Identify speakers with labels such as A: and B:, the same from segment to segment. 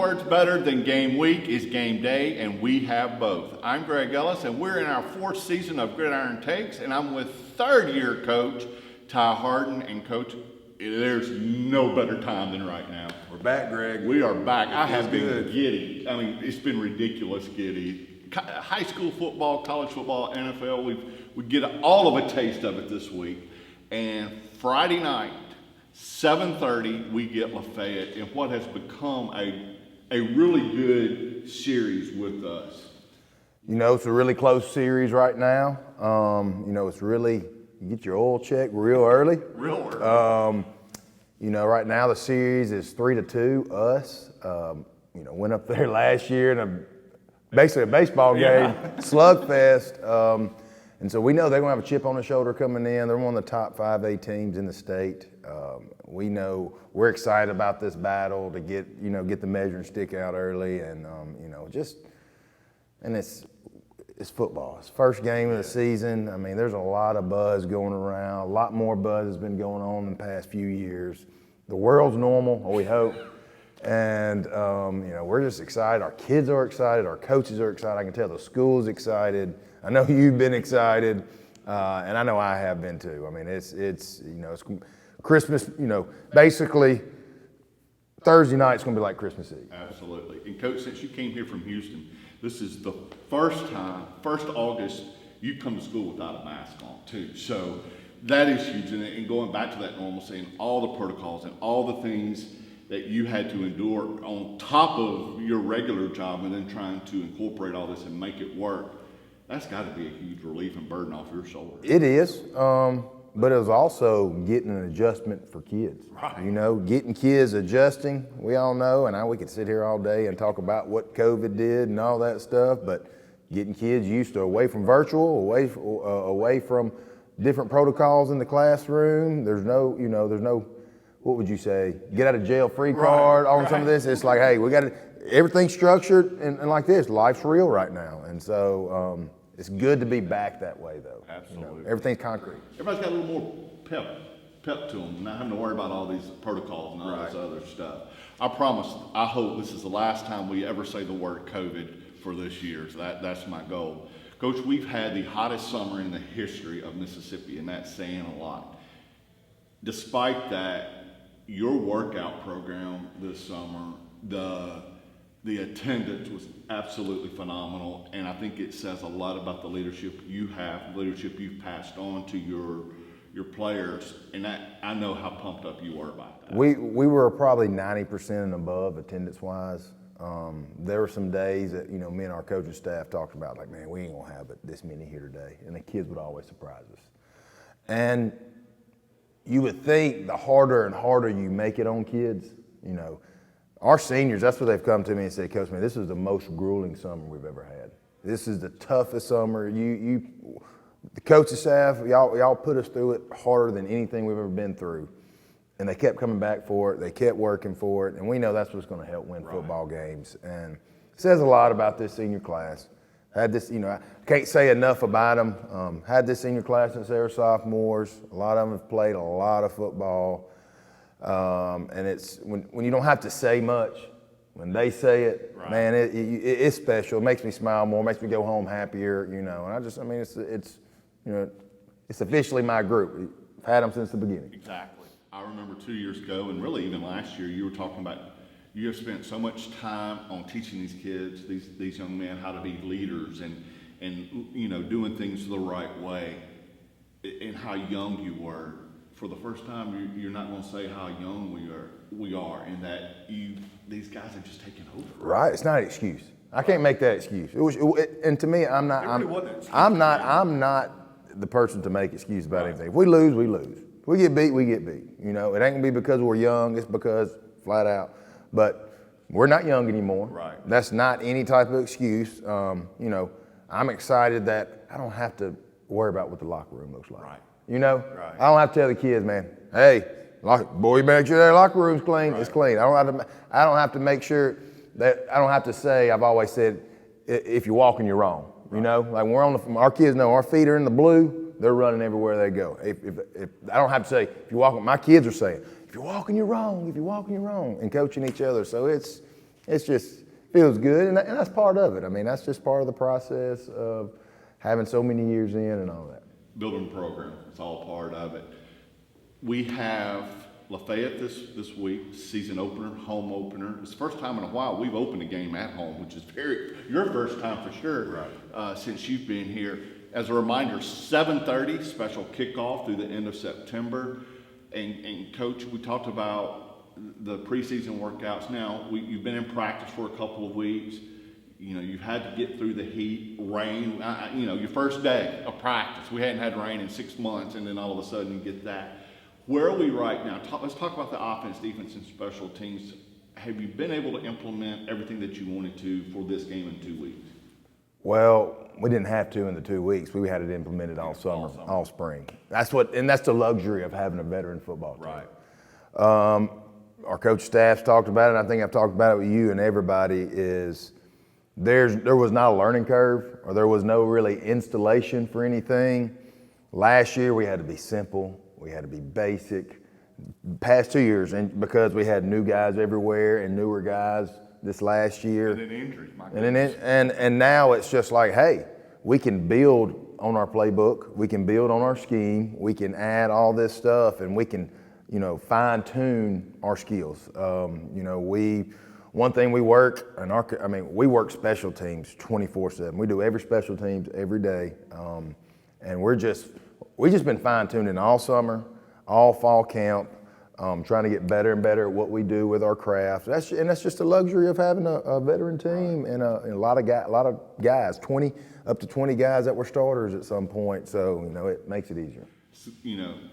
A: words better than game week is game day, and we have both. I'm Greg Ellis, and we're in our fourth season of Gridiron Takes, and I'm with third-year coach Ty Harden. And Coach, there's no better time than right now.
B: We're back, Greg.
A: We are back. I have been
B: good.
A: giddy. I mean, it's been ridiculous giddy. High school football, college football, NFL, we get all of a taste of it this week. And Friday night, 7:30, we get Lafayette in what has become a really good series with us.
C: You know, it's a really close series right now. You know, it's really, you get your oil check real early.
A: Real early.
C: You know, right now the series is 3-2, us. You know, went up there last year in basically a baseball game, slugfest. And so we know they're going to have a chip on the shoulder coming in. They're one of the top 5A teams in the state. We know we're excited about this battle to get the measuring stick out early, and you know, and it's football. It's first game of the season. I mean, there's a lot of buzz going around. A lot more buzz has been going on in the past few years. The world's normal, or we hope. And you know, we're just excited. Our kids are excited. Our coaches are excited. I can tell the school's excited. I know you've been excited, and I know I have been too. I mean, it's you know, it's Christmas. You know, basically Thursday night's going to be like Christmas Eve.
A: Absolutely. And Coach, since you came here from Houston, this is the first August you come to school without a mask on too. So that is huge. And going back to that normalcy and all the protocols and all the things that you had to endure on top of your regular job, and then trying to incorporate all this and make it work, that's got to be a huge relief and burden off your shoulders.
C: It is, but it was also getting an adjustment for kids.
A: Right.
C: You know, getting kids adjusting, we all know, and we could sit here all day and talk about what COVID did and all that stuff, but getting kids used to away from virtual, away from different protocols in the classroom. There's no, what would you say, get out of jail free card on some of this. It's like, hey, we got everything structured and like this. Life's real right now. And so it's good to be back that way, though.
A: Absolutely.
C: You know, everything's concrete.
A: Everybody's got a little more pep to them, not having to worry about all these protocols and all this other stuff. I promise, I hope this is the last time we ever say the word COVID for this year. So that's my goal. Coach, we've had the hottest summer in the history of Mississippi, and that's saying a lot. Despite that, your workout program this summer, the attendance was absolutely phenomenal, and I think it says a lot about the leadership you have, leadership you've passed on to your players, and that I know how pumped up you were about that.
C: We were probably 90% and above attendance-wise. There were some days that, you know, me and our coaching staff talked about, like, man, we ain't gonna have this many here today, and the kids would always surprise us. And you would think the harder and harder you make it on kids, you know, our seniors, that's what they've come to me and said, Coach, man, this is the most grueling summer we've ever had. This is the toughest summer. The coaching staff, y'all put us through it harder than anything we've ever been through. And they kept coming back for it. They kept working for it. And we know that's what's going to help win football games. And it says a lot about this senior class. Had this, you know, I can't say enough about them. Had this senior class since they were sophomores. A lot of them have played a lot of football. And it's when you don't have to say much, when they say it, man, it's special. It makes me smile more, makes me go home happier, you know. And it's you know, it's officially my group. I've had them since the beginning.
A: Exactly. I remember 2 years ago, and really even last year, you were talking about you have spent so much time on teaching these kids, these young men, how to be leaders and you know, doing things the right way, and how young you were. For the first time, you're not going to say how young we are, and that these guys have just taken over.
C: Right. It's not an excuse. I can't make that excuse. And to me, I'm not the person to make excuses about anything. If we lose, we lose. If we get beat, we get beat. You know, it ain't gonna be because we're young. It's because flat out. But we're not young anymore.
A: Right.
C: That's not any type of excuse. You know, I'm excited that I don't have to worry about what the locker room looks like.
A: Right.
C: You know,
A: Right.
C: I don't have to tell the kids, man, hey, boy, you make sure that locker room's clean. Right. It's clean. I don't have to make sure that I don't have to say. I've always said, if you're walking, you're wrong. Right. You know, like when we're on our kids know our feet are in the blue. They're running everywhere they go. If I don't have to say, if you're walking, my kids are saying, if you're walking, you're wrong. If you're walking, you're wrong, and coaching each other. So it's it's just feels good, and that's part of it. I mean, that's just part of the process of having so many years in and all that.
A: Building a program, it's all part of it. We have Lafayette this week, season opener, home opener. It's the first time in a while we've opened a game at home, which is your first time for sure, right. Since you've been here. As a reminder, 7:30 special kickoff through the end of September. And Coach, we talked about the preseason workouts. Now you've been in practice for a couple of weeks. You know, you've had to get through the heat, rain. Your first day of practice. We hadn't had rain in 6 months, and then all of a sudden you get that. Where are we right now? Let's talk about the offense, defense, and special teams. Have you been able to implement everything that you wanted to for this game in 2 weeks?
C: Well, we didn't have to in the 2 weeks. We had it implemented all summer, all spring. That's the luxury of having a veteran football team.
A: Right.
C: Our coach staff's talked about it. I think I've talked about it with you and everybody. Is there was not a learning curve, or there was no really installation for anything. Last year we had to be simple. We had to be basic. Past 2 years, and because we had new guys everywhere and newer guys this last year.
A: And then injuries, my goodness.
C: And now it's just like, hey, we can build on our playbook. We can build on our scheme. We can add all this stuff, and we can, fine tune our skills. One thing we work, we work special teams 24/7. We do every special teams every day, and we just been fine tuning all summer, all fall camp, trying to get better and better at what we do with our craft. That's just a luxury of having a veteran team and a lot of guys, 20 up to 20 guys that were starters at some point. So it makes it easier.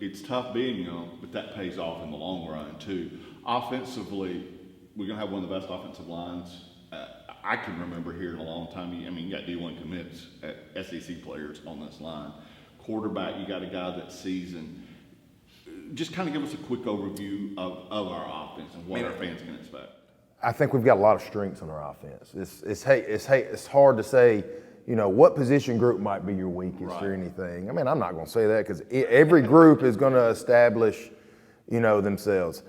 A: It's tough being young, but that pays off in the long run too. Offensively, we're gonna have one of the best offensive lines I can remember here in a long time. You got D1 commits, SEC players on this line. Quarterback, you got a guy that's seasoned. Just kind of give us a quick overview of our offense and what our fans can expect.
C: I think we've got a lot of strengths on our offense. It's hard to say, what position group might be your weakest or anything. I'm not going to say that because every group is going to establish, themselves.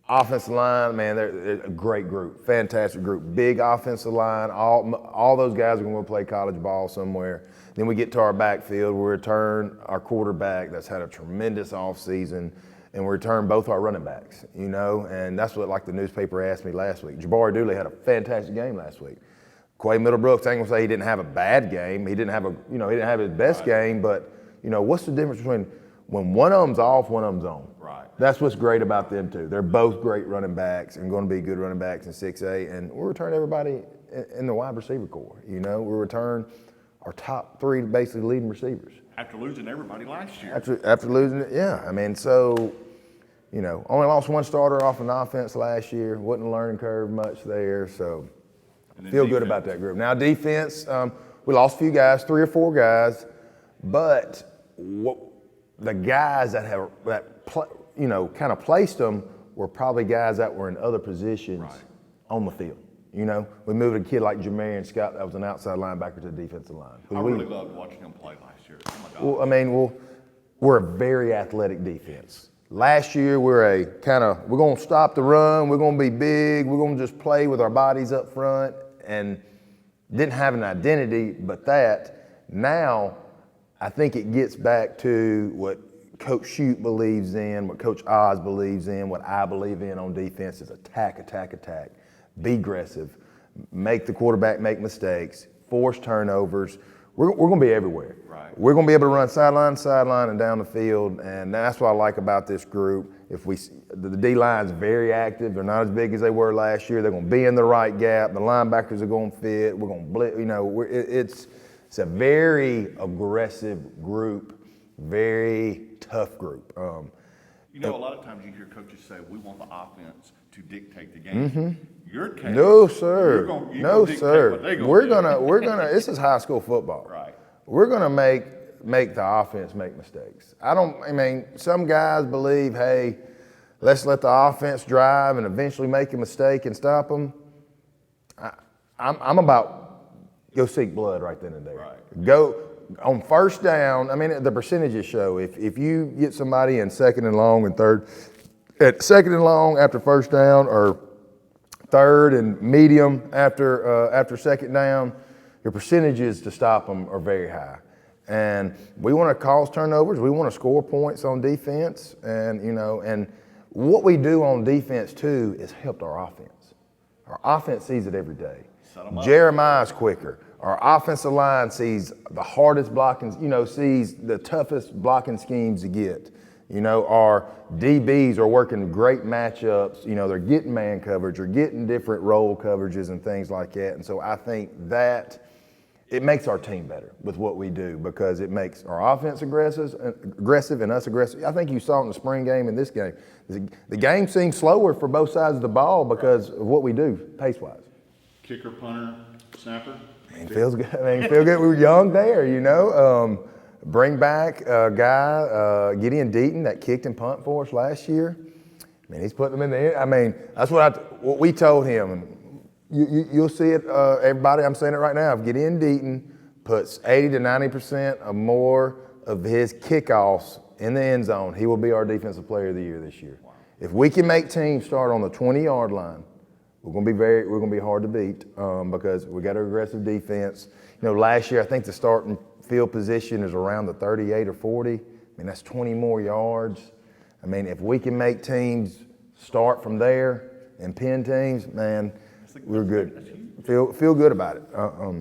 C: Offensive line, man, they're a great group, fantastic group, big offensive line. All those guys are going to play college ball somewhere. Then we get to our backfield. We return our quarterback that's had a tremendous offseason, and we return both our running backs, and that's what, like the newspaper asked me last week. Jabari Dooley had a fantastic game last week. Quay Middlebrooks, I ain't gonna say he didn't have a bad game. He didn't have his best game, but what's the difference between when one of them's off, one of them's on?
A: Right.
C: That's what's great about them too. They're both great running backs and going to be good running backs in 6A, and we'll return everybody in the wide receiver corps. We'll return our top three basically leading receivers.
A: After losing everybody last year.
C: After losing it, yeah. Only lost one starter off an offense last year. Wasn't a learning curve much there, so feel good about that group. Now defense, we lost a few guys, 3 or 4 guys, but the guys that kind of placed them were probably guys that were in other positions on the field. We moved a kid like Jamarian Scott that was an outside linebacker to the defensive line.
A: I really loved watching him play last year. Oh my God.
C: We're a very athletic defense. Last year we're going to stop the run. We're going to be big. We're going to just play with our bodies up front, and didn't have an identity. But now I think it gets back to what Coach Shute believes in, what Coach Oz believes in, what I believe in on defense is attack. Be aggressive, make the quarterback make mistakes, force turnovers. We're going to be everywhere.
A: Right.
C: We're going to be able to run sideline to sideline and down the field, and that's what I like about this group. The D line's very active. They're not as big as they were last year. They're going to be in the right gap. The linebackers are going to fit. We're going to blitz. It's a very aggressive group, very tough group.
A: A lot of times you hear coaches say, "We want the offense to dictate the game."
C: Mm-hmm.
A: Your case,
C: no, sir.
A: you're gonna
C: We're gonna. This is high school football.
A: Right.
C: We're gonna make the offense make mistakes. Some guys believe, hey, let's let the offense drive and eventually make a mistake and stop them. I'm about go seek blood right then and there.
A: Right.
C: Go on first down. The percentages show if you get somebody in second and long and third, at second and long after first down, or third and medium after second down, your percentages to stop them are very high. And we want to cause turnovers. We want to score points on defense. And what we do on defense too is help our offense. Our offense sees it every day. Jeremiah's quicker. Our offensive line sees the hardest blocking, sees the toughest blocking schemes to get. Our DBs are working great matchups. They're getting man coverage or getting different role coverages and things like that. And so I think that it makes our team better with what we do because it makes our offense aggressive and us aggressive. I think you saw in the spring game and this game. The game seems slower for both sides of the ball because of what we do pace-wise.
A: Kicker, punter, snapper.
C: It feels good. Feel good. We were young there, Bring back a guy, Gideon Deaton, that kicked and punt for us last year. He's putting them in the. That's what we told him. You'll see it, everybody. I'm saying it right now. If Gideon Deaton puts 80 to 90% or more of his kickoffs in the end zone, he will be our defensive player of the year this year. Wow. If we can make teams start on the 20-yard line, we're going to be hard to beat because we got an aggressive defense. Last year I think the starting field position is around the 38 or 40. That's 20 more yards. If we can make teams start from there and pin teams, man, we're good. Feel good about it.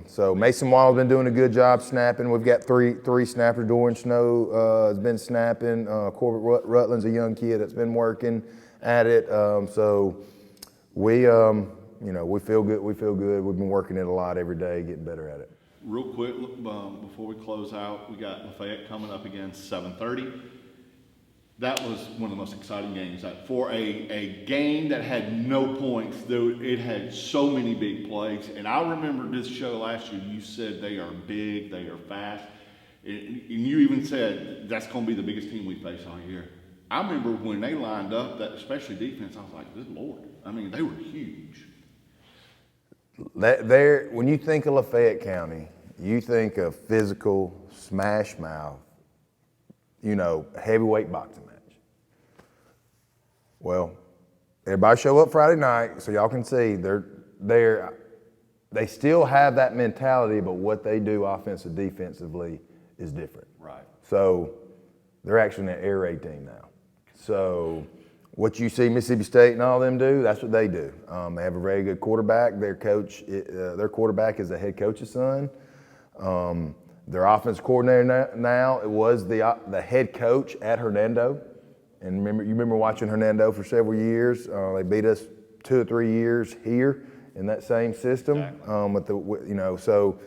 C: So Mason Wall's been doing a good job snapping. We've got three snappers. Dorian Snow has been snapping. Corbett Rutland's a young kid that's been working at it. So we feel good. We feel good. We've been working it a lot every day, getting better at it.
A: Real quick, before we close out, we got Lafayette coming up again 7:30. That was one of the most exciting games. For a game that had no points, though it had so many big plays. And I remember this show last year, you said they are big, they are fast. And you even said that's going to be the biggest team we face all year. I remember when they lined up, that especially defense, I was like, good Lord. They were huge.
C: When you think of Lafayette County, you think of physical, smash mouth, heavyweight boxing match. Well, everybody show up Friday night so y'all can see they still have that mentality, but what they do offensive, defensively is different.
A: Right.
C: So they're actually an air raid team now. So what you see Mississippi State and all them do, that's what they do. They have a very good quarterback. Their quarterback is a head coach's son. Their offensive coordinator now, it was the head coach at Hernando. And you remember watching Hernando for several years. They beat us 2 or 3 years here in that same system. Exactly. So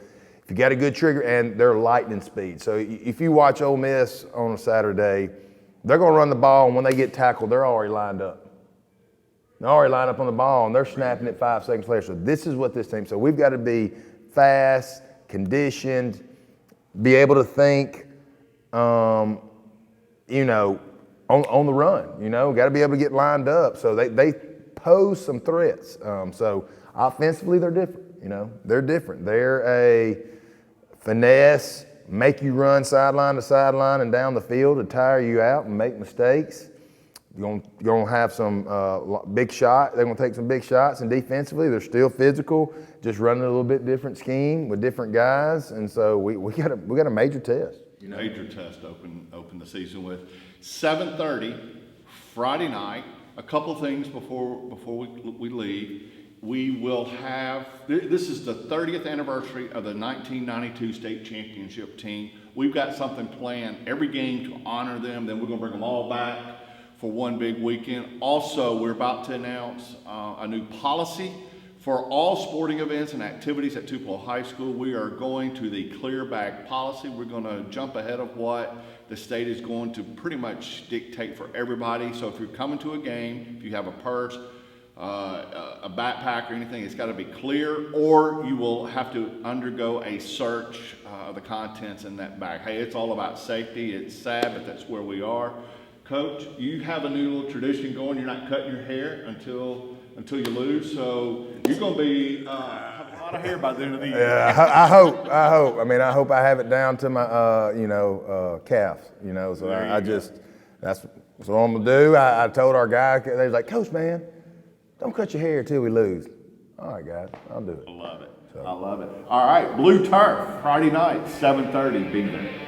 C: if you got a good trigger, and they're lightning speed. So if you watch Ole Miss on a Saturday, they're going to run the ball, and when they get tackled, they're already lined up. They're already lined up on the ball, and they're snapping it 5 seconds later. So this is what this team. So we've got to be fast, conditioned, be able to think, on the run. Got to be able to get lined up. So they pose some threats. So offensively, they're different. They're different. They're a finesse, make you run sideline to sideline and down the field to tire you out and make mistakes. You're going to have some big shot. They're going to take some big shots, and defensively, they're still physical, just running a little bit different scheme with different guys. And so we got a major test.
A: Major test open the season with 7:30 Friday night. A couple of things before we leave. We will have, this is the 30th anniversary of the 1992 state championship team. We've got something planned every game to honor them. Then we're going to bring them all back for one big weekend. Also, we're about to announce a new policy for all sporting events and activities at Tupelo High School. We are going to the clear bag policy. We're going to jump ahead of what the state is going to pretty much dictate for everybody. So if you're coming to a game, if you have a purse, a backpack or anything, it's got to be clear, or you will have to undergo a search of the contents in that bag. Hey, it's all about safety. It's sad, but that's where we are. Coach, you have a new little tradition going. You're not cutting your hair until you lose, so you're going to be have a lot of hair by the end of the year.
C: Yeah, I hope. I hope I have it down to my calves. So that's what I'm gonna do. I told our guy, they was like, Coach, man, Don't cut your hair till we lose. All right, guys, I'll do it.
A: I love it. I love it. All right, Blue Turf, Friday night, 7:30, be there.